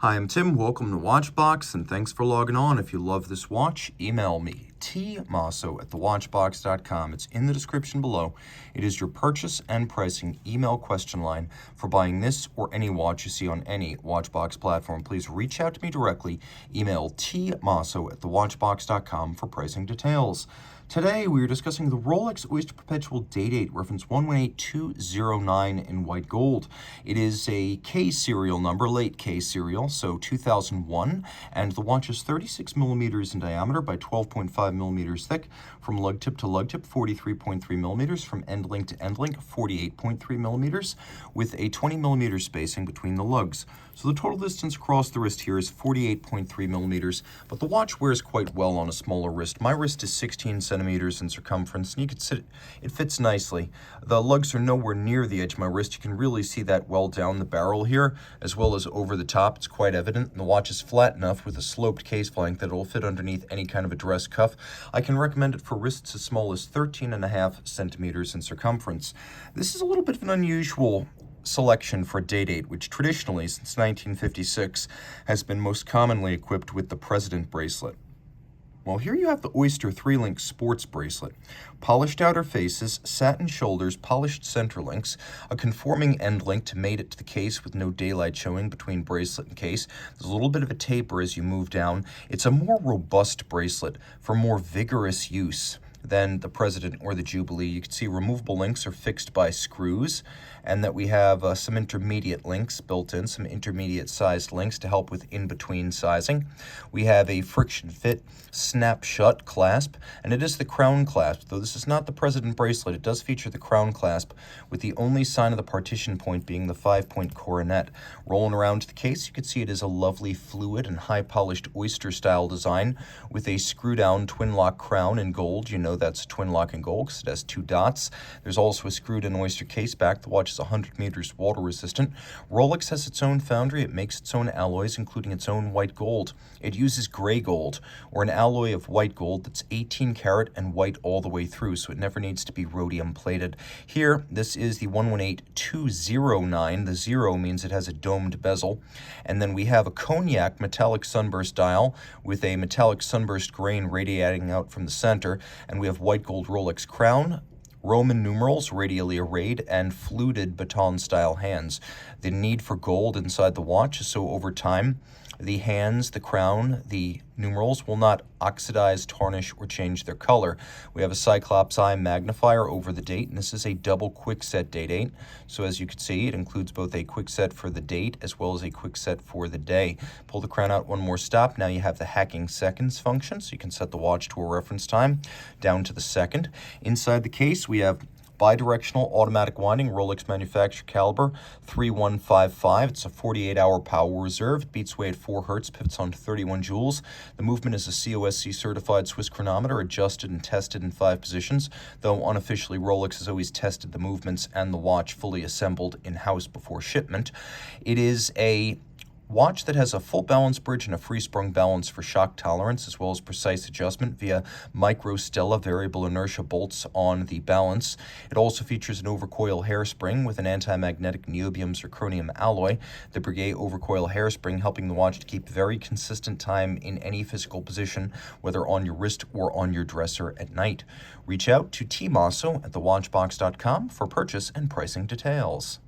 Hi, I'm Tim. Welcome to Watchbox, and thanks for logging on. If you love this watch, email me, tmosso@thewatchbox.com. It's in the description below. It is your purchase and pricing email question line for buying this or any watch you see on any Watchbox platform. Please reach out to me directly. Email tmosso@thewatchbox.com for pricing details. Today, we are discussing the Rolex Oyster Perpetual Day-Date, reference 118209 in white gold. It is a K serial number, late K serial, so 2001, and the watch is 36 millimeters in diameter by 12.5 millimeters thick, from lug tip to lug tip, 43.3 millimeters, from end link to end link, 48.3 millimeters, with a 20 millimeter spacing between the lugs. So the total distance across the wrist here is 48.3 millimeters, but the watch wears quite well on a smaller wrist. My wrist is 16 centimeters in circumference, and you can see it fits nicely. The lugs are nowhere near the edge of my wrist. You can really see that well down the barrel here, as well as over the top. It's quite evident. And the watch is flat enough with a sloped case flank that it will fit underneath any kind of a dress cuff. I can recommend it for wrists as small as 13.5 centimeters in circumference. This is a little bit of an unusual selection for a day-date, which traditionally, since 1956, has been most commonly equipped with the President bracelet. Well, here you have the Oyster 3-link sports bracelet. Polished outer faces, satin shoulders, polished center links, a conforming end link to mate it to the case with no daylight showing between bracelet and case. There's a little bit of a taper as you move down. It's a more robust bracelet for more vigorous use than the President or the Jubilee. You can see removable links are fixed by screws, and that we have some intermediate links built in, some intermediate sized links to help with in-between sizing. We have a friction fit snap shut clasp, and it is the crown clasp. Though this is not the President bracelet, it does feature the crown clasp, with the only sign of the partition point being the 5-point coronet. Rolling around to the case, you can see it is a lovely fluid and high polished Oyster style design with a screw down twin lock crown in gold. You know that's twin lock in gold because it has 2 dots. There's also a screwed in Oyster case back. The watch is 100 meters water resistant. Rolex has its own foundry. It makes its own alloys, including its own white gold. It uses gray gold, or an alloy of white gold that's 18 karat and white all the way through, so it never needs to be rhodium plated. Here, this is the 118209. The 0 means it has a domed bezel. And then we have a cognac metallic sunburst dial with a metallic sunburst grain radiating out from the center, and we have white gold Rolex crown, Roman numerals radially arrayed, and fluted baton-style hands. The need for gold inside the watch is so over time, the hands, the crown, the numerals will not oxidize, tarnish, or change their color. We have a Cyclops eye magnifier over the date, and this is a double quick-set date. So as you can see, it includes both a quick set for the date as well as a quick set for the day. Pull the crown out one more stop. Now you have the hacking seconds function, so you can set the watch to a reference time down to the second. Inside the case, we have bidirectional automatic winding, Rolex manufacturer caliber 3155. It's a 48-hour power reserve. It beats away at 4 hertz, pivots onto 31 joules. The movement is a COSC certified Swiss chronometer, adjusted and tested in 5 positions, though unofficially Rolex has always tested the movements and the watch fully assembled in-house before shipment. It is a watch that has a full balance bridge and a free sprung balance for shock tolerance, as well as precise adjustment via micro Stella variable inertia bolts on the balance. It also features an overcoil hairspring with an anti-magnetic niobium zirconium alloy. The Breguet overcoil hairspring helping the watch to keep very consistent time in any physical position, whether on your wrist or on your dresser at night. Reach out to tmosso@thewatchbox.com for purchase and pricing details.